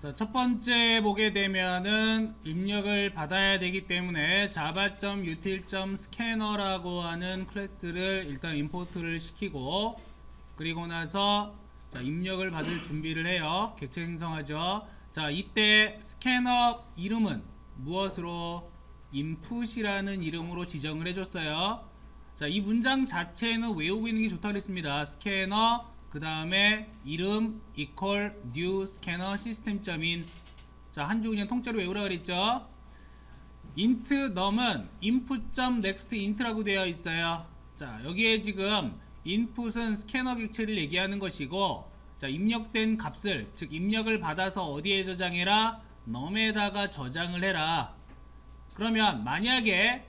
자, 첫 번째 보게 되면은 입력을 받아야 되기 때문에 java.util.scanner라고 하는 클래스를 일단 임포트를 시키고, 그리고 나서 자, 입력을 받을 준비를 해요. 객체 생성하죠. 자, 이때 스캐너 이름은 무엇으로? input이라는 이름으로 지정을 해줬어요. 자, 이 문장 자체는 외우고 있는 게 좋다고 했습니다. 스캐너 그 다음에 이름 equal new scanner system.in. 자, 한 줄 그냥 통째로 외우라 그랬죠. int num은 input.next int라고 되어 있어요. 자, 여기에 지금 input은 스캐너 객체를 얘기하는 것이고, 자, 입력된 값을, 즉 입력을 받아서 어디에 저장해라? num에다가 저장을 해라. 그러면 만약에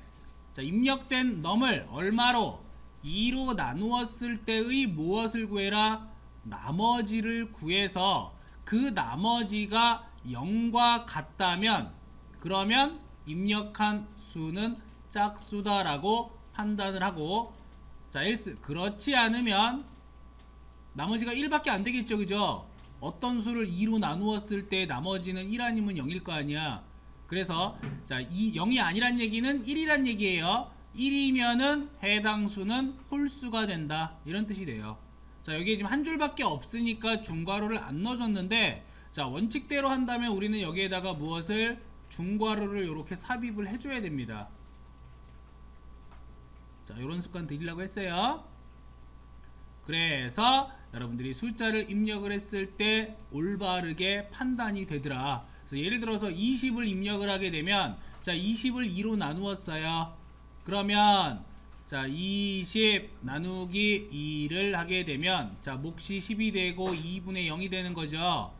자, 입력된 num을 얼마로? 2로 나누었을 때의 무엇을 구해라? 나머지를 구해서 그 나머지가 0과 같다면, 그러면 입력한 수는 짝수다 라고 판단을 하고, 자, else 그렇지 않으면 나머지가 1밖에 안 되겠죠, 그죠? 어떤 수를 2로 나누었을 때 나머지는 1 아니면 0일 거 아니야. 그래서 자, 0이 아니란 얘기는 1이란 얘기예요. 1이면은 해당 수는 홀수가 된다, 이런 뜻이 돼요. 자, 여기에 지금 한 줄밖에 없으니까 중괄호를 안 넣어줬는데, 자, 원칙대로 한다면 우리는 여기에다가 무엇을? 중괄호를 이렇게 삽입을 해줘야 됩니다. 자, 이런 습관 들이려고 했어요. 그래서 여러분들이 숫자를 입력을 했을 때 올바르게 판단이 되더라. 그래서 예를 들어서 20을 입력을 하게 되면, 자, 20을 2로 나누었어요. 그러면 자, 20 나누기 2를 하게 되면, 자, 몫이 10이 되고 2분의 0이 되는 거죠.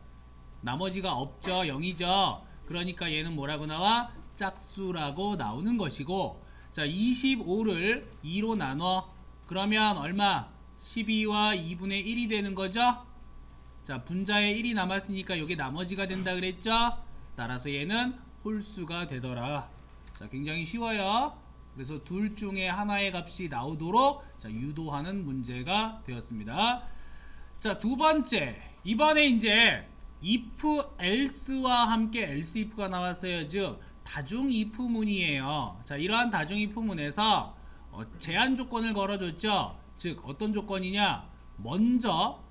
나머지가 없죠. 0이죠. 그러니까 얘는 뭐라고 나와? 짝수라고 나오는 것이고, 자, 25를 2로 나눠. 그러면 얼마? 12와 2분의 1이 되는 거죠. 자, 분자에 1이 남았으니까 이게 나머지가 된다 그랬죠. 따라서 얘는 홀수가 되더라. 자, 굉장히 쉬워요. 그래서 둘 중에 하나의 값이 나오도록 자, 유도하는 문제가 되었습니다. 자, 두 번째, 이번에 이제 if else와 함께 else if가 나왔어요. 즉 다중 if문이에요. 자, 이러한 다중 if문에서 제한 조건을 걸어줬죠. 즉 어떤 조건이냐? 먼저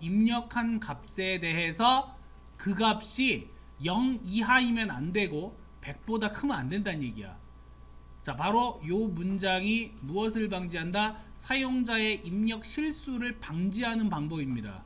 입력한 값에 대해서 그 값이 0 이하이면 안 되고 100보다 크면 안 된다는 얘기야. 자, 바로 요 문장이 무엇을 방지한다? 사용자의 입력 실수를 방지하는 방법입니다.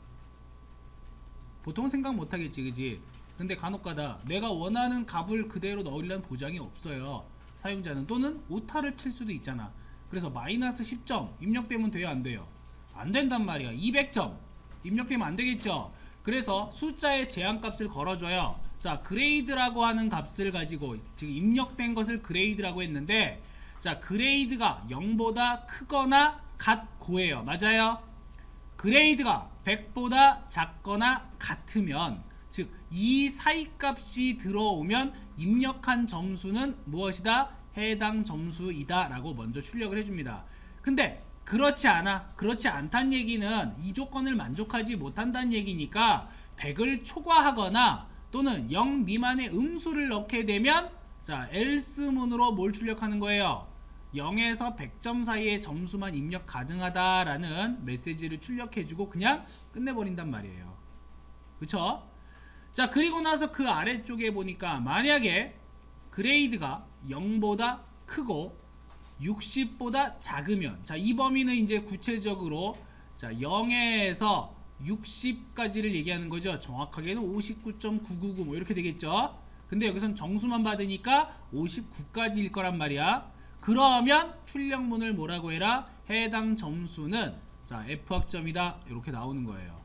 보통 생각 못하겠지, 그지? 근데 간혹가다 내가 원하는 값을 그대로 넣으려는 보장이 없어요, 사용자는. 또는 오타를 칠 수도 있잖아. 그래서 마이너스 10점 입력되면 돼요, 안 돼요? 안 된단 말이야. 200점 입력되면 안 되겠죠. 그래서 숫자의 제한값을 걸어줘요. 자, 그레이드라고 하는 값을 가지고, 지금 입력된 것을 그레이드라고 했는데, 자, 그레이드가 0보다 크거나 같고예요. 맞아요? 그레이드가 100보다 작거나 같으면, 즉 이 사이 값이 들어오면 입력한 점수는 무엇이다? 해당 점수이다 라고 먼저 출력을 해줍니다. 근데 그렇지 않아. 그렇지 않다는 얘기는 이 조건을 만족하지 못한다는 얘기니까 100을 초과하거나 또는 0 미만의 음수를 넣게 되면, 자, else문으로 뭘 출력하는 거예요? 0에서 100점 사이의 점수만 입력 가능하다라는 메시지를 출력해주고 그냥 끝내버린단 말이에요. 그쵸? 자, 그리고 나서 그 아래쪽에 보니까 만약에 그레이드가 0보다 크고 60보다 작으면, 자, 이 범위는 이제 구체적으로 자, 0에서 60까지를 얘기하는 거죠. 정확하게는 59.999 뭐 이렇게 되겠죠. 근데 여기선 정수만 받으니까 59까지일 거란 말이야. 그러면 출력문을 뭐라고 해라? 해당 점수는 자, F학점이다 이렇게 나오는 거예요.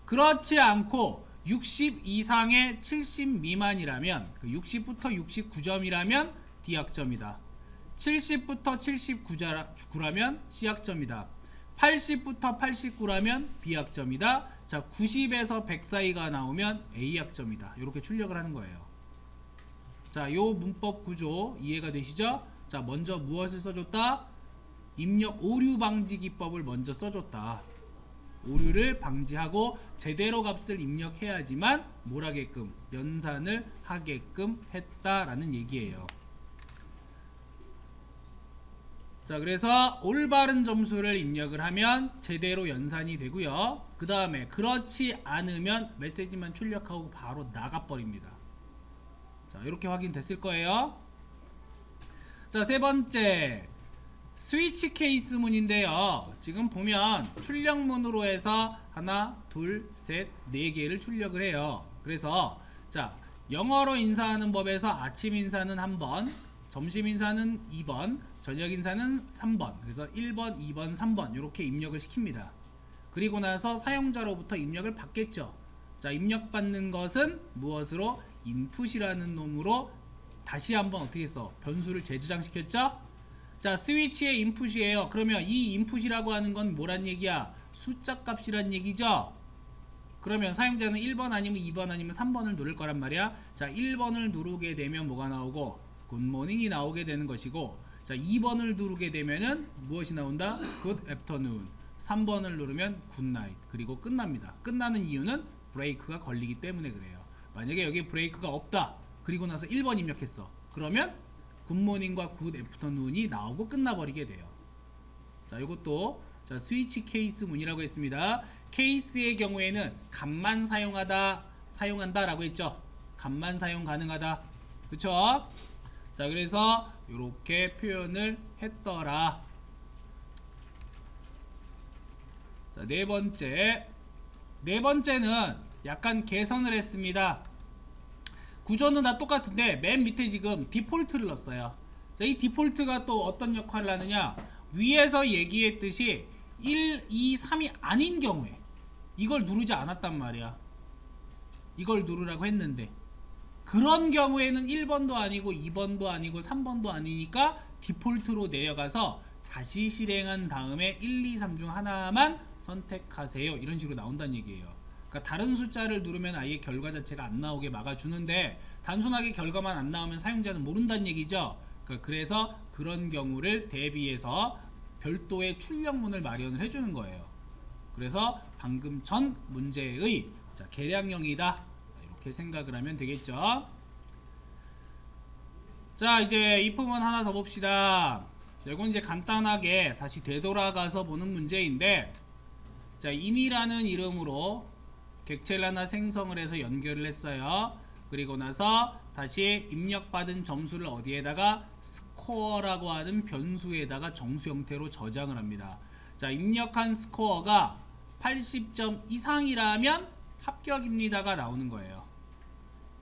그렇지 않고 60 이상의 70 미만이라면, 60부터 69점이라면 D학점이다. 70부터 79라면 C학점이다. 80부터 89라면 B학점이다. 자, 90에서 100 사이가 나오면 A학점이다. 이렇게 출력을 하는 거예요. 자, 요 문법 구조 이해가 되시죠? 자, 먼저 무엇을 써줬다? 입력 오류 방지 기법을 먼저 써줬다. 오류를 방지하고 제대로 값을 입력해야지만 뭘 하게끔 연산을 하게끔 했다라는 얘기예요. 자, 그래서 올바른 점수를 입력을 하면 제대로 연산이 되고요. 그 다음에 그렇지 않으면 메시지만 출력하고 바로 나가버립니다. 자, 이렇게 확인됐을 거예요. 자, 세 번째 스위치 케이스 문인데요. 지금 보면 출력문으로 해서 하나, 둘, 셋, 네 개를 출력을 해요. 그래서 자, 영어로 인사하는 법에서 아침 인사는 1번, 점심 인사는 2번, 저녁 인사는 3번. 그래서 1번, 2번, 3번 이렇게 입력을 시킵니다. 그리고 나서 사용자로부터 입력을 받겠죠. 자, 입력받는 것은 무엇으로? 인풋이라는 놈으로 다시 한번 어떻게 했어? 변수를 재저장시켰죠? 자, 스위치의 인풋이에요. 그러면 이 인풋이라고 하는 건 뭐란 얘기야? 숫자 값이란 얘기죠? 그러면 사용자는 1번 아니면 2번 아니면 3번을 누를 거란 말이야. 자, 1번을 누르게 되면 뭐가 나오고? 굿모닝이 나오게 되는 것이고, 자, 2번을 누르게 되면은 무엇이 나온다? 굿 애프터눈. 3번을 누르면 굿나잇. 그리고 끝납니다. 끝나는 이유는 브레이크가 걸리기 때문에 그래요. 만약에 여기 브레이크가 없다. 그리고 나서 1번 입력했어. 그러면 굿모닝과 굿 애프터눈이 나오고 끝나버리게 돼요. 자, 이것도 자, 스위치 케이스 문이라고 했습니다. 케이스의 경우에는 값만 사용한다 라고 했죠. 값만 사용 가능하다. 그쵸? 자, 그래서 이렇게 표현을 했더라. 자, 네 번째는 약간 개선을 했습니다. 구조는 다 똑같은데 맨 밑에 지금 디폴트를 넣었어요. 자, 이 디폴트가 또 어떤 역할을 하느냐, 위에서 얘기했듯이 1, 2, 3이 아닌 경우에 이걸 누르지 않았단 말이야. 이걸 누르라고 했는데 그런 경우에는 1번도 아니고 2번도 아니고 3번도 아니니까 디폴트로 내려가서 다시 실행한 다음에 1, 2, 3 중 하나만 선택하세요. 이런 식으로 나온다는 얘기예요. 그러니까 다른 숫자를 누르면 아예 결과 자체가 안 나오게 막아주는데 단순하게 결과만 안 나오면 사용자는 모른다는 얘기죠. 그래서 그런 경우를 대비해서 별도의 출력문을 마련을 해주는 거예요. 그래서 방금 전 문제의 자, 계량형이다 이렇게 생각을 하면 되겠죠. 자, 이제 if문 하나 더 봅시다. 이건 이제 간단하게 다시 되돌아가서 보는 문제인데, 자, in이라는 이름으로 객체를 하나 생성을 해서 연결을 했어요. 그리고 나서 다시 입력받은 점수를 어디에다가 스코어라고 하는 변수에다가 정수 형태로 저장을 합니다. 자, 입력한 스코어가 80점 이상이라면 합격입니다가 나오는 거예요.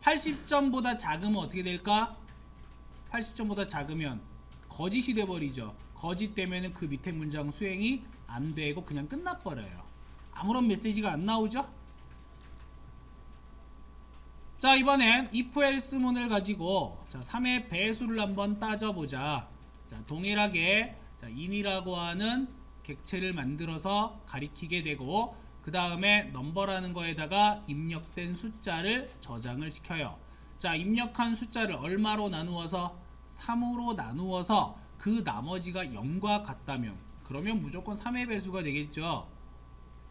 80점보다 작으면 어떻게 될까? 80점보다 작으면 거짓이 돼버리죠. 거짓되면 그 밑에 문장 수행이 안 되고 그냥 끝나버려요. 아무런 메시지가 안 나오죠? 자, 이번엔 if else 문을 가지고 자, 3의 배수를 한번 따져보자. 자, 동일하게 자, in이라고 하는 객체를 만들어서 가리키게 되고, 그 다음에 넘버라는 거에다가 입력된 숫자를 저장을 시켜요. 자, 입력한 숫자를 얼마로 나누어서? 3으로 나누어서 그 나머지가 0과 같다면 그러면 무조건 3의 배수가 되겠죠.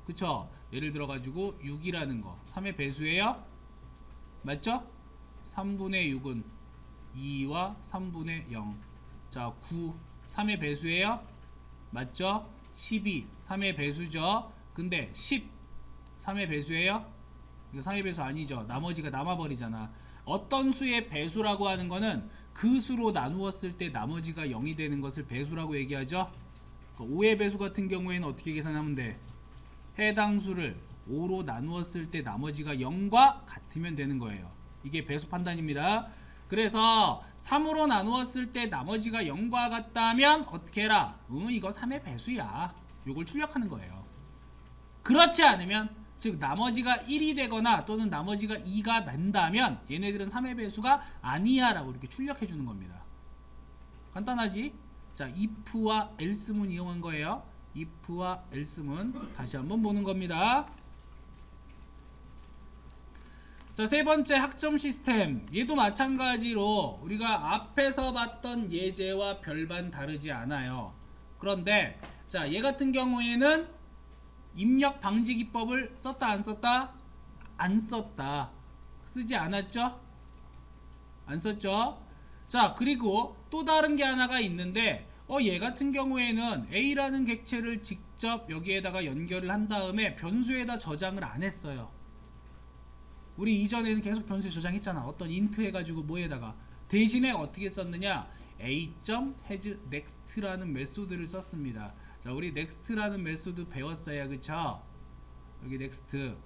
그쵸? 예를 들어 가지고 6이라는 거 3의 배수예요? 맞죠? 3분의 6은 2와 3분의 0. 자, 9 3의 배수예요? 맞죠? 12 3의 배수죠. 근데 10 3의 배수예요? 이거 3의 배수 아니죠. 나머지가 남아버리잖아. 어떤 수의 배수라고 하는 거는 그 수로 나누었을 때 나머지가 0이 되는 것을 배수라고 얘기하죠. 5의 배수 같은 경우에는 어떻게 계산하면 돼? 해당 수를 5로 나누었을 때 나머지가 0과 같으면 되는 거예요. 이게 배수 판단입니다. 그래서 3으로 나누었을 때 나머지가 0과 같다면 어떻게 해라? 이거 3의 배수야. 요걸 출력하는 거예요. 그렇지 않으면, 즉 나머지가 1이 되거나 또는 나머지가 2가 난다면 얘네들은 3의 배수가 아니야 라고 이렇게 출력해 주는 겁니다. 간단하지? 자, if와 else문 이용한 거예요. if와 else문 다시 한번 보는 겁니다. 자, 세 번째 학점 시스템. 얘도 마찬가지로 우리가 앞에서 봤던 예제와 별반 다르지 않아요. 그런데 자, 얘 같은 경우에는 입력 방지 기법을 썼다 안 썼다? 안 썼다. 쓰지 않았죠? 안 썼죠? 자, 그리고 또 다른 게 하나가 있는데 얘 같은 경우에는 A라는 객체를 직접 여기에다가 연결을 한 다음에 변수에다 저장을 안 했어요. 우리 이전에는 계속 변수에 저장했잖아. 어떤 인트 해가지고 뭐에다가. 대신에 어떻게 썼느냐? a.hasNext라는 메소드를 썼습니다. 자, 우리 next라는 메소드 배웠어요. 그쵸? 여기 next.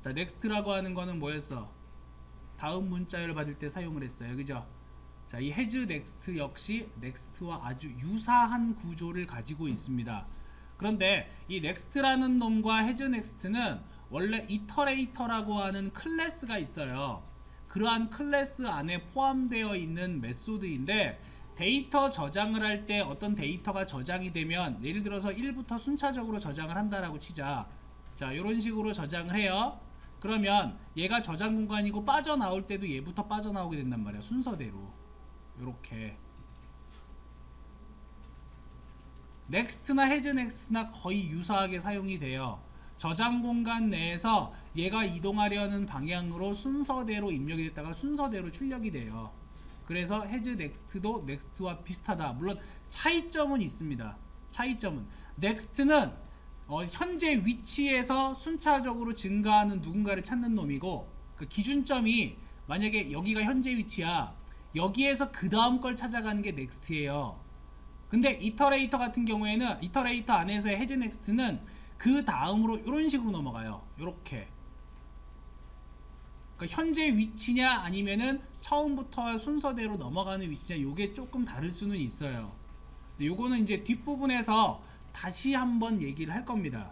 자, next라고 하는 거는 뭐였어? 다음 문자열을 받을 때 사용을 했어요. 그죠? 자, 이 hasNext 역시 next와 아주 유사한 구조를 가지고 있습니다. 그런데 이 next라는 놈과 hasNext는 원래 이터레이터라고 하는 클래스가 있어요. 그러한 클래스 안에 포함되어 있는 메소드인데 데이터 저장을 할 때 어떤 데이터가 저장이 되면 예를 들어서 1부터 순차적으로 저장을 한다라고 치자. 자, 이런 식으로 저장을 해요. 그러면 얘가 저장 공간이고 빠져나올 때도 얘부터 빠져나오게 된단 말이야. 순서대로 요렇게. 넥스트나 hasNext나 거의 유사하게 사용이 돼요. 저장 공간 내에서 얘가 이동하려는 방향으로 순서대로 입력이 됐다가 순서대로 출력이 돼요. 그래서 hasNext도 next와 비슷하다. 물론 차이점은 있습니다. 차이점은 next는 현재 위치에서 순차적으로 증가하는 누군가를 찾는 놈이고, 그 기준점이 만약에 여기가 현재 위치야. 여기에서 그 다음 걸 찾아가는 게 next예요. 근데 이터레이터 같은 경우에는 이터레이터 안에서의 hasNext는 그 다음으로 이런 식으로 넘어가요. 요렇게. 그러니까 현재 위치냐 아니면은 처음부터 순서대로 넘어가는 위치냐, 요게 조금 다를 수는 있어요. 근데 요거는 이제 뒷부분에서 다시 한번 얘기를 할 겁니다.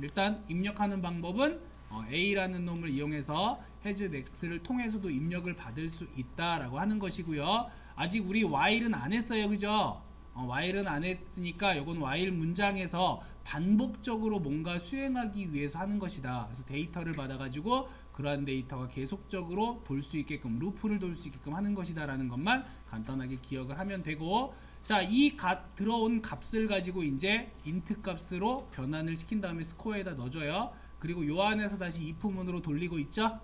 일단 입력하는 방법은 A라는 놈을 이용해서 hasNext를 통해서도 입력을 받을 수 있다라고 하는 것이고요. 아직 우리 while은 안 했어요. 그죠? while은 안 했으니까 요건 while 문장에서 반복적으로 뭔가 수행하기 위해서 하는 것이다. 그래서 데이터를 받아가지고 그러한 데이터가 계속적으로 돌 수 있게끔, 루프를 돌 수 있게끔 하는 것이다 라는 것만 간단하게 기억을 하면 되고, 자, 이 들어온 값을 가지고 이제 int 값으로 변환을 시킨 다음에 스코어에다 넣어줘요. 그리고 요 안에서 다시 if문으로 돌리고 있죠.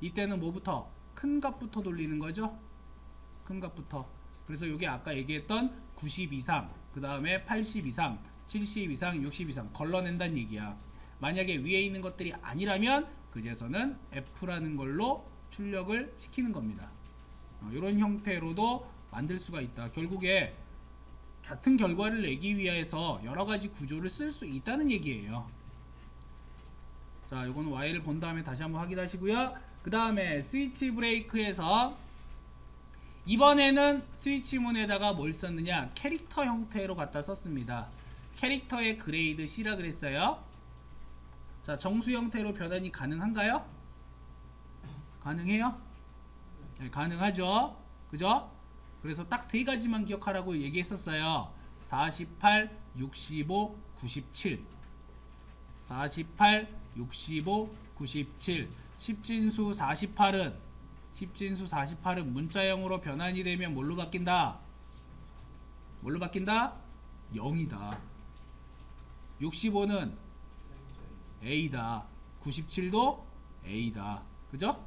이때는 뭐부터? 큰 값부터 돌리는 거죠. 큰 값부터. 그래서 이게 아까 얘기했던 90 이상, 그 다음에 80 이상, 70 이상, 60 이상 걸러낸다는 얘기야. 만약에 위에 있는 것들이 아니라면 그제서는 F라는 걸로 출력을 시키는 겁니다. 이런 형태로도 만들 수가 있다. 결국에 같은 결과를 내기 위해서 여러가지 구조를 쓸 수 있다는 얘기예요. 자, 이건 Y를 본 다음에 다시 한번 확인하시고요. 그 다음에 스위치 브레이크에서 이번에는 스위치문에다가 뭘 썼느냐, 캐릭터 형태로 갖다 썼습니다. 캐릭터의 그레이드 C라 그랬어요. 자, 정수 형태로 변환이 가능한가요? 가능해요? 네, 가능하죠. 그죠? 그래서 딱 세 가지만 기억하라고 얘기했었어요. 48, 65, 97. 48, 65, 97. 10진수 48은 문자형으로 변환이 되면 뭘로 바뀐다? 뭘로 바뀐다? 0이다. 65는 A다. 97도 A다. 그죠?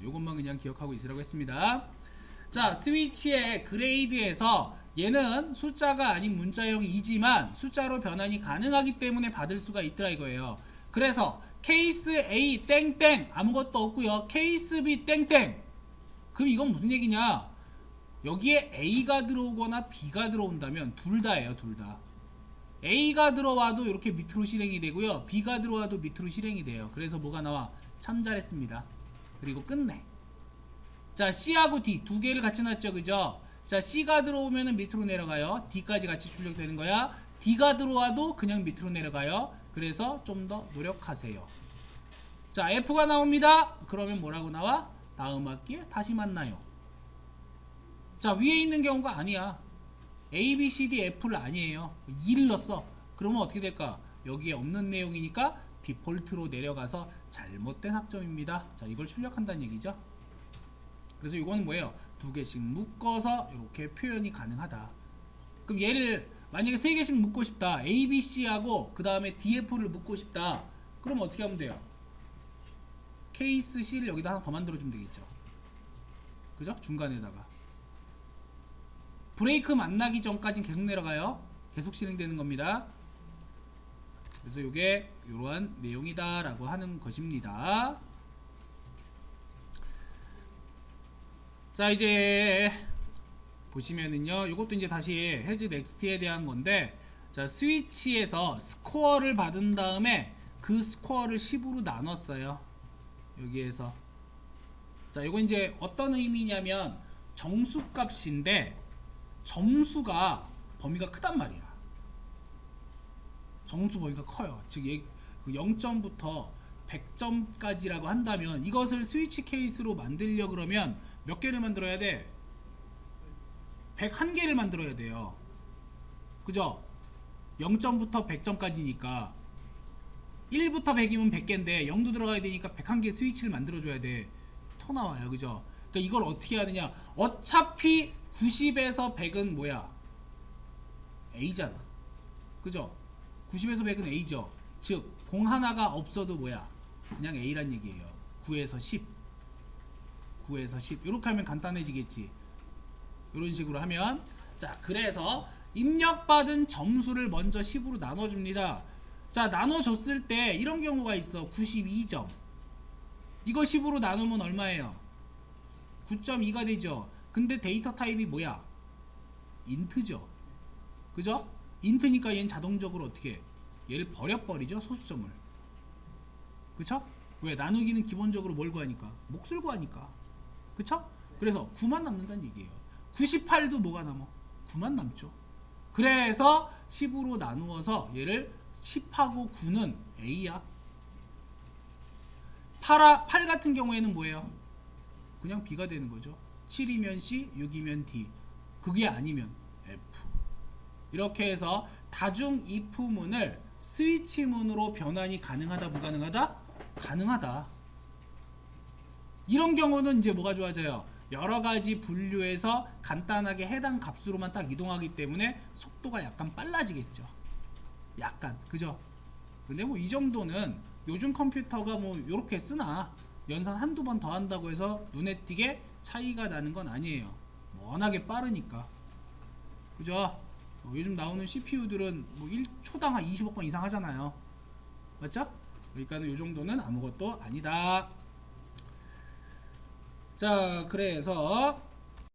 요것만 그냥 기억하고 있으라고 했습니다. 자, 스위치의 그레이드에서 얘는 숫자가 아닌 문자형이지만 숫자로 변환이 가능하기 때문에 받을 수가 있더라 이거예요. 그래서 케이스 A 땡땡 아무것도 없고요. 케이스 B 땡땡. 그럼 이건 무슨 얘기냐? 여기에 A가 들어오거나 B가 들어온다면 둘 다예요. 둘 다. A가 들어와도 이렇게 밑으로 실행이 되고요. B가 들어와도 밑으로 실행이 돼요. 그래서 뭐가 나와? 참 잘했습니다. 그리고 끝내. 자, C하고 D 두 개를 같이 놨죠. 그죠? 자, C가 들어오면은 밑으로 내려가요. D까지 같이 출력되는 거야. D가 들어와도 그냥 밑으로 내려가요. 그래서 좀 더 노력하세요. 자, F가 나옵니다. 그러면 뭐라고 나와? 다음 학기에 다시 만나요. 자, 위에 있는 경우가 아니야. A, B, C, D, F를 아니에요. 2를 넣었어. 그러면 어떻게 될까? 여기에 없는 내용이니까 디폴트로 내려가서 잘못된 학점입니다. 자, 이걸 출력한다는 얘기죠. 그래서 이거는 뭐예요? 두 개씩 묶어서 이렇게 표현이 가능하다. 그럼 얘를 만약에 3개씩 묶고 싶다. A, B, C하고 그 다음에 D, F를 묶고 싶다. 그럼 어떻게 하면 돼요? 케이스 C를 여기다 하나 더 만들어주면 되겠죠. 그죠? 중간에다가 브레이크 만나기 전까지는 계속 내려가요. 계속 실행되는 겁니다. 그래서 이게 이러한 내용이다 라고 하는 것입니다. 자, 이제 보시면은요, 이것도 이제 다시 헤즈 넥스트에 대한 건데, 자, 스위치에서 스코어를 받은 다음에 그 스코어를 10으로 나눴어요. 여기에서. 자, 이거 이제 어떤 의미냐면 정수값인데 점수가 범위가 크단 말이야. 정수 범위가 커요. 즉 0점부터 100점까지라고 한다면 이것을 스위치 케이스로 만들려 그러면 몇 개를 만들어야 돼? 101개를 만들어야 돼요. 그죠? 0점부터 100점까지니까 1부터 100이면 100개인데 0도 들어가야 되니까 101개 스위치를 만들어줘야 돼. 터 나와요. 그죠? 그러니까 이걸 어떻게 하느냐, 어차피 90에서 100은 뭐야? A잖아. 그죠? 90에서 100은 A죠. 즉, 공 하나가 없어도 뭐야? 그냥 A란 얘기예요. 9에서 10. 9에서 10. 이렇게 하면 간단해지겠지. 이런 식으로 하면. 자, 그래서 입력받은 점수를 먼저 10으로 나눠줍니다. 자, 나눠줬을 때 이런 경우가 있어. 92점. 이거 10으로 나누면 얼마예요? 9.2가 되죠. 근데 데이터 타입이 뭐야? 인트죠. 그죠? 인트니까 얘는 자동적으로 어떻게 해? 얘를 버려버리죠. 소수점을. 그쵸? 왜? 나누기는 기본적으로 뭘 구하니까? 몫을 구하니까. 그쵸? 그래서 9만 남는다는 얘기예요. 98도 뭐가 남어? 9만 남죠. 그래서 10으로 나누어서 얘를 10하고 9는 A야. 8 같은 경우에는 뭐예요? 그냥 B가 되는 거죠. 7이면 C, 6이면 D. 그게 아니면 F. 이렇게 해서 다중 if문을 스위치문으로 변환이 가능하다, 불가능하다? 가능하다. 이런 경우는 이제 뭐가 좋아져요? 여러 가지 분류에서 간단하게 해당 값으로만 딱 이동하기 때문에 속도가 약간 빨라지겠죠. 약간. 그죠? 근데 뭐 이 정도는 요즘 컴퓨터가 뭐 요렇게 쓰나 연산 한두 번 더 한다고 해서 눈에 띄게 차이가 나는 건 아니에요. 워낙에 빠르니까. 그죠? 요즘 나오는 CPU들은 뭐 1초당 한 20억 번 이상 하잖아요. 맞죠? 그러니까 요 정도는 아무것도 아니다. 자, 그래서